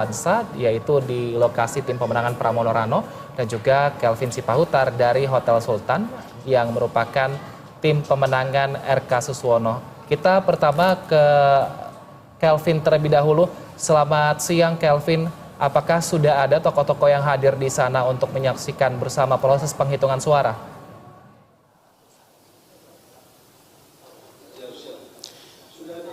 Ansa, yaitu di lokasi tim pemenangan Pramono Rano dan juga Kelvin Sipahutar dari Hotel Sultan yang merupakan tim pemenangan RK Suswono. Kita pertama ke Kelvin terlebih dahulu. Selamat siang Kelvin, apakah sudah ada tokoh-tokoh yang hadir di sana untuk menyaksikan bersama proses penghitungan suara?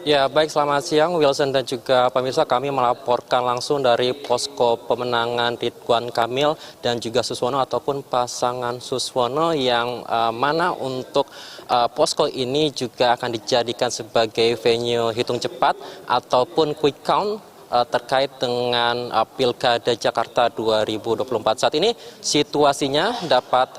Ya, baik, selamat siang Wilson dan juga pemirsa. Kami melaporkan langsung dari posko pemenangan Ridwan Kamil dan juga Suswono ataupun pasangan Suswono yang mana untuk posko ini juga akan dijadikan sebagai venue hitung cepat ataupun quick count terkait dengan Pilkada Jakarta 2024. Saat ini situasinya dapat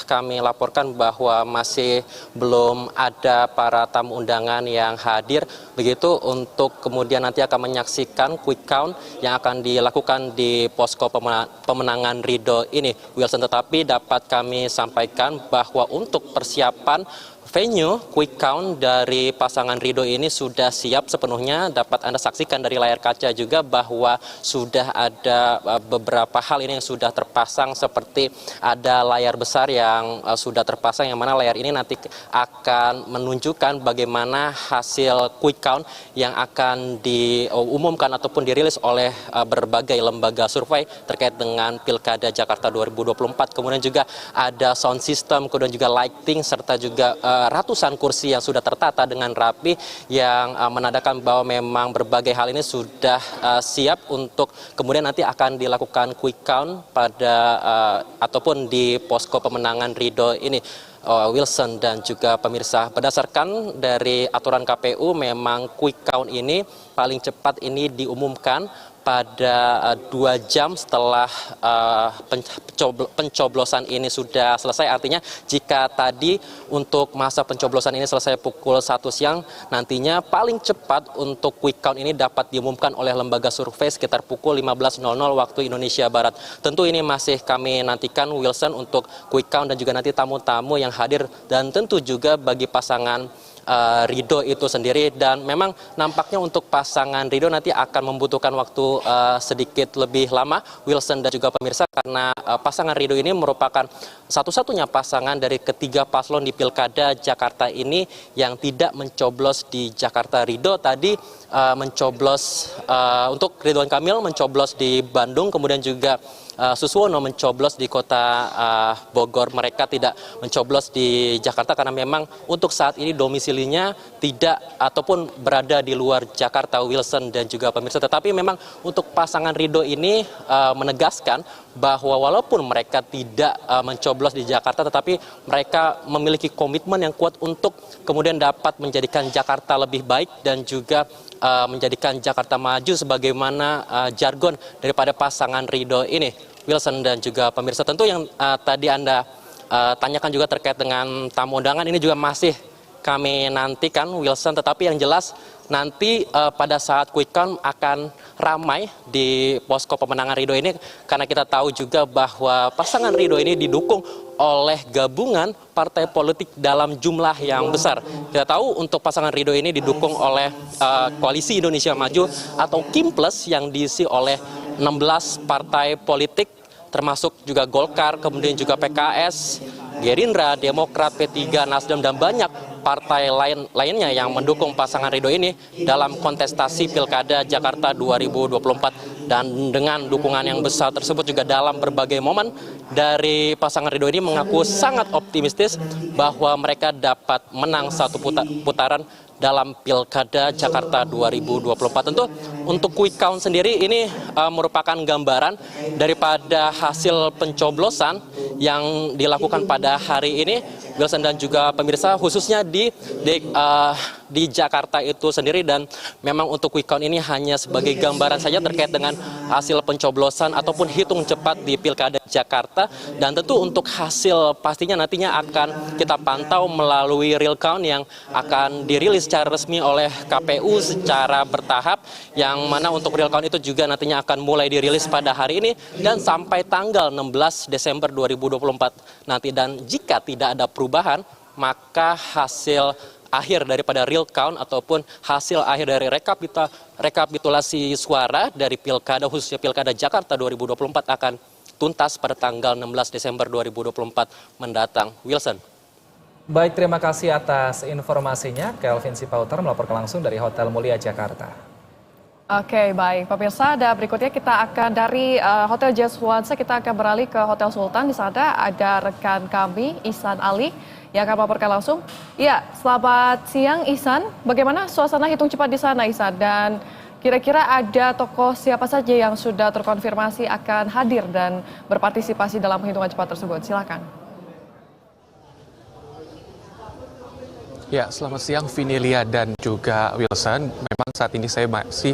kami laporkan bahwa masih belum ada para tamu undangan yang hadir. Begitu untuk kemudian nanti akan menyaksikan quick count yang akan dilakukan di posko pemenangan Ridho ini, Wilson. Tetapi dapat kami sampaikan bahwa untuk persiapan venue quick count dari pasangan Ridho ini sudah siap sepenuhnya. Dapat Anda saksikan dari layar kaca juga bahwa sudah ada beberapa hal ini yang sudah terpasang, seperti ada layar besar yang sudah terpasang, yang mana layar ini nanti akan menunjukkan bagaimana hasil quick count yang akan diumumkan ataupun dirilis oleh berbagai lembaga survei terkait dengan Pilkada Jakarta 2024. Kemudian juga ada sound system, kemudian juga lighting, serta juga ratusan kursi yang sudah tertata dengan rapi, yang menandakan bahwa memang berbagai hal ini sudah siap untuk kemudian nanti akan dilakukan quick count pada ataupun di posko pemenangan Ridho ini, Wilson dan juga pemirsa. Berdasarkan dari aturan KPU, memang quick count ini paling cepat ini diumumkan pada 2 jam setelah pencoblosan ini sudah selesai. Artinya jika tadi untuk masa pencoblosan ini selesai pukul 1 siang, nantinya paling cepat untuk quick count ini dapat diumumkan oleh lembaga survei sekitar pukul 15.00 waktu Indonesia Barat. Tentu ini masih kami nantikan, Wilson, untuk quick count dan juga nanti tamu-tamu yang hadir, dan tentu juga bagi pasangan Ridho itu sendiri. Dan memang nampaknya untuk pasangan Ridho nanti akan membutuhkan waktu sedikit lebih lama, Wilson dan juga pemirsa, karena pasangan Ridho ini merupakan satu-satunya pasangan dari ketiga paslon di Pilkada Jakarta ini yang tidak mencoblos di Jakarta. Ridho tadi mencoblos untuk Ridwan Kamil mencoblos di Bandung, kemudian juga Suswono mencoblos di kota Bogor. Mereka tidak mencoblos di Jakarta karena memang untuk saat ini domisilinya tidak ataupun berada di luar Jakarta, Wilson dan juga pemirsa. Tetapi memang untuk pasangan Ridho ini menegaskan bahwa walaupun mereka tidak mencoblos di Jakarta, tetapi mereka memiliki komitmen yang kuat untuk kemudian dapat menjadikan Jakarta lebih baik dan juga menjadikan Jakarta maju sebagaimana jargon daripada pasangan Ridho ini, Wilson dan juga pemirsa. Tentu yang tadi Anda tanyakan juga terkait dengan tamu undangan, ini juga masih kami nantikan, Wilson. Tetapi yang jelas nanti pada saat quick count akan ramai di posko pemenangan Ridho ini, karena kita tahu juga bahwa pasangan Ridho ini didukung oleh gabungan partai politik dalam jumlah yang besar. Kita tahu untuk pasangan Ridho ini didukung oleh Koalisi Indonesia Maju atau KIM Plus yang diisi oleh 16 partai politik, termasuk juga Golkar, kemudian juga PKS, Gerindra, Demokrat, P3, Nasdem, dan banyak partai lainnya yang mendukung pasangan Ridho ini dalam kontestasi Pilkada Jakarta 2024. Dan dengan dukungan yang besar tersebut juga dalam berbagai momen dari pasangan Ridho ini mengaku sangat optimistis bahwa mereka dapat menang satu putaran dalam Pilkada Jakarta 2024. Tentu untuk quick count sendiri ini merupakan gambaran daripada hasil pencoblosan yang dilakukan pada hari ini, Wilson dan juga pemirsa, khususnya di Jakarta itu sendiri. Dan memang untuk quick count ini hanya sebagai gambaran saja terkait dengan hasil pencoblosan ataupun hitung cepat di Pilkada Jakarta. Dan tentu untuk hasil pastinya nantinya akan kita pantau melalui real count yang akan dirilis secara resmi oleh KPU secara bertahap, yang mana untuk real count itu juga nantinya akan mulai dirilis pada hari ini dan sampai tanggal 16 Desember 2024 nanti. Dan jika tidak ada perubahan, maka hasil akhir daripada real count ataupun hasil akhir dari rekapitulasi suara dari pilkada, khususnya pilkada Jakarta 2024 akan tuntas pada tanggal 16 Desember 2024 mendatang. Wilson. Baik, terima kasih atas informasinya. Kelvin Sipautar melaporkan langsung dari Hotel Mulia Jakarta. Oke, baik pemirsa, dan berikutnya kita akan dari Hotel Jaswansa kita akan beralih ke Hotel Sultan. Di sana ada rekan kami Ihsan Ali yang akan melaporkan langsung. Ya, selamat siang Ihsan. Bagaimana suasana hitung cepat di sana Ihsan? Dan kira-kira ada tokoh siapa saja yang sudah terkonfirmasi akan hadir dan berpartisipasi dalam hitungan cepat tersebut? Silakan. Ya, selamat siang Vinilia dan juga Wilson. Memang saat ini saya masih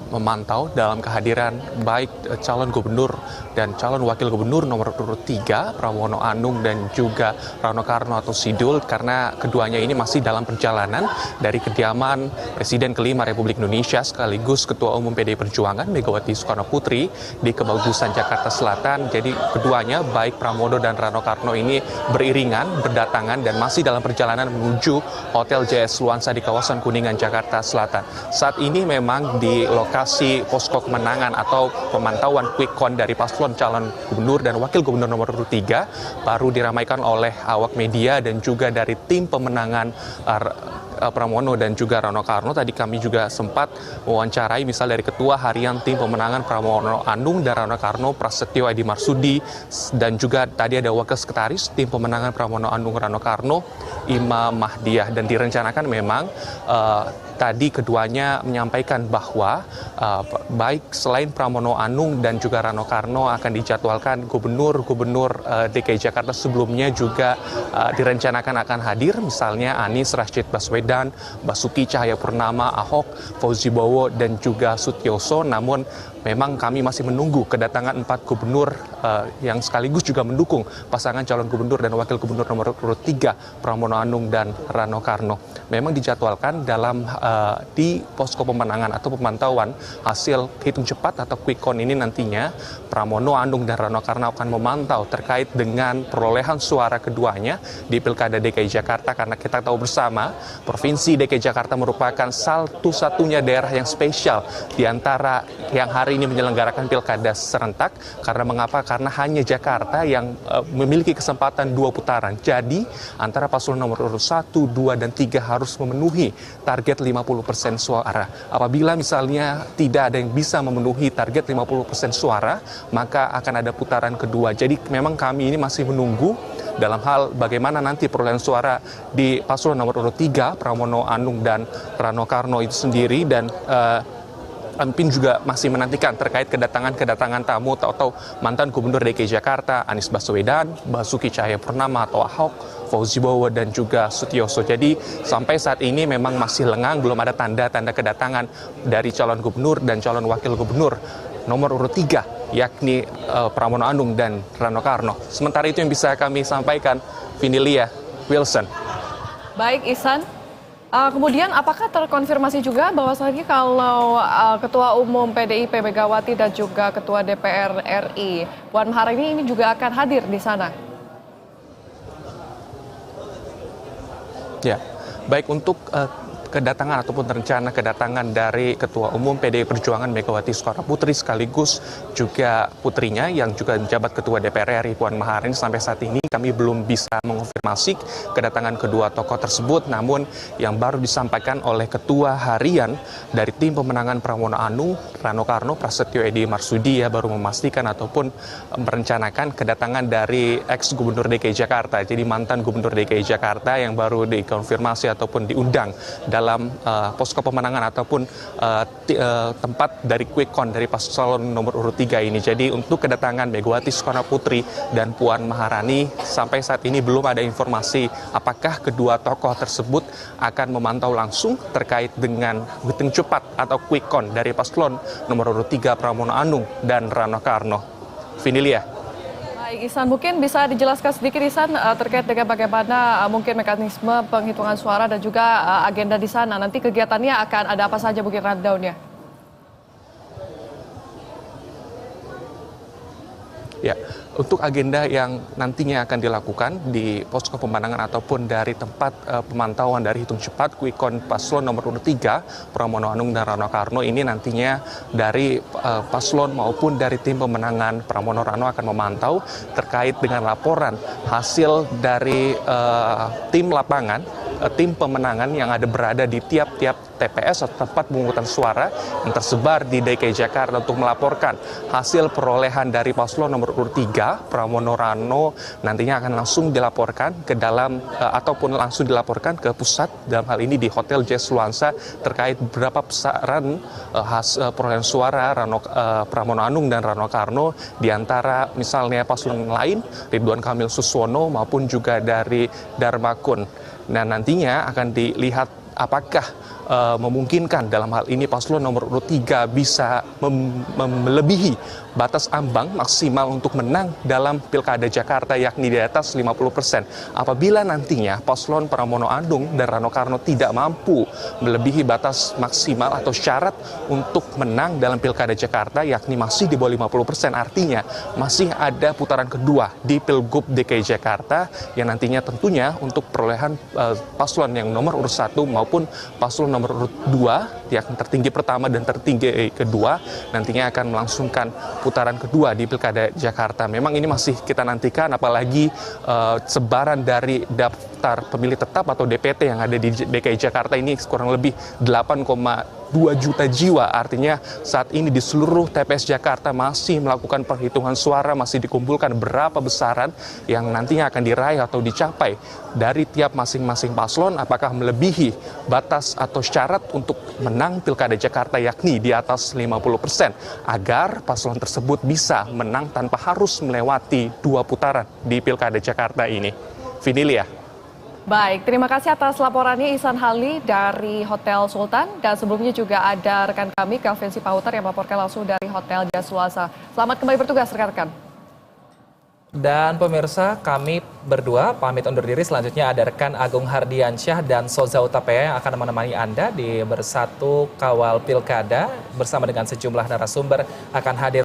memantau dalam kehadiran baik calon gubernur dan calon wakil gubernur nomor urut 3, Pramono Anung dan juga Rano Karno atau Sidul, karena keduanya ini masih dalam perjalanan dari kediaman Presiden kelima Republik Indonesia sekaligus Ketua Umum PDI Perjuangan Megawati Soekarno Putri di Kebagusan Jakarta Selatan. Jadi keduanya baik Pramono dan Rano Karno ini beriringan, berdatangan dan masih dalam perjalanan menuju Hotel JS Luansa di kawasan Kuningan, Jakarta Selatan. Saat ini memang di lokasi posko kemenangan atau pemantauan quick count dari paslon calon gubernur dan wakil gubernur nomor urut 3 baru diramaikan oleh awak media dan juga dari tim pemenangan Pramono dan juga Rano Karno. Tadi kami juga sempat mewawancarai misal dari Ketua Harian Tim Pemenangan Pramono Anung dan Rano Karno, Prasetyo Edi Marsudi, dan juga tadi ada Wakil Sekretaris Tim Pemenangan Pramono Anung Rano Karno, Imam Mahdiah. Dan direncanakan memang tadi keduanya menyampaikan bahwa baik selain Pramono Anung dan juga Rano Karno akan dijadwalkan gubernur-gubernur DKI Jakarta sebelumnya juga direncanakan akan hadir, misalnya Anies Rashid Baswedan, Basuki Cahayapurnama, Ahok, Fauzi Bowo dan juga Sutioso. Namun memang kami masih menunggu kedatangan 4 gubernur yang sekaligus juga mendukung pasangan calon gubernur dan wakil gubernur nomor urut 3 Pramono Anung dan Rano Karno. Memang dijadwalkan dalam di posko pemenangan atau pemantauan hasil hitung cepat atau quick count ini nantinya Pramono Anung dan Rano Karno akan memantau terkait dengan perolehan suara keduanya di Pilkada DKI Jakarta, karena kita tahu bersama Provinsi DKI Jakarta merupakan satu-satunya daerah yang spesial di antara yang hari ini menyelenggarakan pilkada serentak. Karena mengapa? Karena hanya Jakarta yang memiliki kesempatan 2 putaran. Jadi antara paslon nomor urut 1, 2, dan 3 harus memenuhi target 50% suara. Apabila misalnya tidak ada yang bisa memenuhi target 50% suara, maka akan ada putaran kedua. Jadi memang kami ini masih menunggu dalam hal bagaimana nanti perolehan suara di paslon nomor urut 3 Pramono Anung dan Rano Karno itu sendiri. Dan Ampin juga masih menantikan terkait kedatangan tamu atau mantan gubernur DKI Jakarta Anies Baswedan, Basuki Cahayapurnama atau Ahok, Fauzi Bowo dan juga Sutioso. Jadi sampai saat ini memang masih lengang, belum ada tanda-tanda kedatangan dari calon gubernur dan calon wakil gubernur nomor urut 3 yakni Pramono Anung dan Rano Karno. Sementara itu yang bisa kami sampaikan, Vinilia, Wilson. Baik Ihsan. Kemudian apakah terkonfirmasi juga bahwasannya kalau Ketua Umum PDIP Megawati dan juga Ketua DPR RI Puan Maharani ini juga akan hadir di sana? Ya, baik untuk kedatangan ataupun rencana kedatangan dari Ketua Umum PDI Perjuangan Megawati Soekarno Putri sekaligus juga putrinya yang juga menjabat Ketua DPR RI Puan Maharani, sampai saat ini kami belum bisa mengonfirmasi kedatangan kedua tokoh tersebut. Namun yang baru disampaikan oleh Ketua Harian dari Tim Pemenangan Pramono Anung Rano Karno, Prasetyo Edi Marsudi baru memastikan ataupun merencanakan kedatangan dari ex Gubernur DKI Jakarta, jadi mantan Gubernur DKI Jakarta yang baru dikonfirmasi ataupun diundang dalam posko pemenangan ataupun tempat dari quick count dari paslon nomor urut 3 ini. Jadi untuk kedatangan Megawati Soekarno Putri dan Puan Maharani sampai saat ini belum ada informasi apakah kedua tokoh tersebut akan memantau langsung terkait dengan hitung cepat atau quick count dari paslon nomor urut 3 Pramono Anung dan Rano Karno. Vinilia. Baik Ihsan, mungkin bisa dijelaskan sedikit Ihsan terkait dengan bagaimana mungkin mekanisme penghitungan suara dan juga agenda di sana. Nanti kegiatannya akan ada apa saja mungkin rundown-nya? Ya, untuk agenda yang nantinya akan dilakukan di posko pemenangan ataupun dari tempat pemantauan dari hitung cepat quick count paslon nomor urut 3 Pramono Anung dan Rano Karno ini nantinya dari paslon maupun dari tim pemenangan Pramono Rano akan memantau terkait dengan laporan hasil dari tim lapangan, tim pemenangan yang ada berada di tiap-tiap TPS atau tempat pemungutan suara yang tersebar di DKI Jakarta untuk melaporkan hasil perolehan dari paslon nomor urut 3 Pramono Rano nantinya akan langsung dilaporkan ke dalam ataupun langsung dilaporkan ke pusat, dalam hal ini di Hotel Jazz Luansa, terkait berapa besaran perolehan suara Pramono Anung dan Rano Karno di antara misalnya paslon lain Ridwan Kamil Suswono maupun juga dari Darmakun. Nah, nantinya akan dilihat apakah memungkinkan dalam hal ini paslon nomor urut 3 bisa melebihi batas ambang maksimal untuk menang dalam Pilkada Jakarta, yakni di atas 50%. Apabila nantinya paslon Pramono Anung dan Rano Karno tidak mampu melebihi batas maksimal atau syarat untuk menang dalam Pilkada Jakarta, yakni masih di bawah 50%, artinya masih ada putaran kedua di Pilgub DKI Jakarta yang nantinya tentunya untuk perolehan paslon yang nomor urut 1 maupun paslon nomor urut 2 yang tertinggi pertama dan tertinggi kedua nantinya akan melangsungkan putaran kedua di Pilkada Jakarta. Memang ini masih kita nantikan, apalagi sebaran dari daftar pemilih tetap atau DPT yang ada di DKI Jakarta ini kurang lebih 8,2 juta jiwa. Artinya saat ini di seluruh TPS Jakarta masih melakukan perhitungan suara, masih dikumpulkan berapa besaran yang nantinya akan diraih atau dicapai dari tiap masing-masing paslon, apakah melebihi batas atau syarat untuk menang Pilkada Jakarta, yakni di atas 50%, agar paslon tersebut bisa menang tanpa harus melewati 2 putaran di Pilkada Jakarta ini. Vinilia. Baik, terima kasih atas laporannya Ihsan Hali dari Hotel Sultan, dan sebelumnya juga ada rekan kami Kelvin Sipahutar yang melaporkan langsung dari Hotel Jazz Luansa. Selamat kembali bertugas rekan-rekan. Dan pemirsa, kami berdua pamit undur diri. Selanjutnya ada rekan Agung Hardiansyah dan Soza Utapaya yang akan menemani Anda di Bersatu Kawal Pilkada bersama dengan sejumlah narasumber akan hadir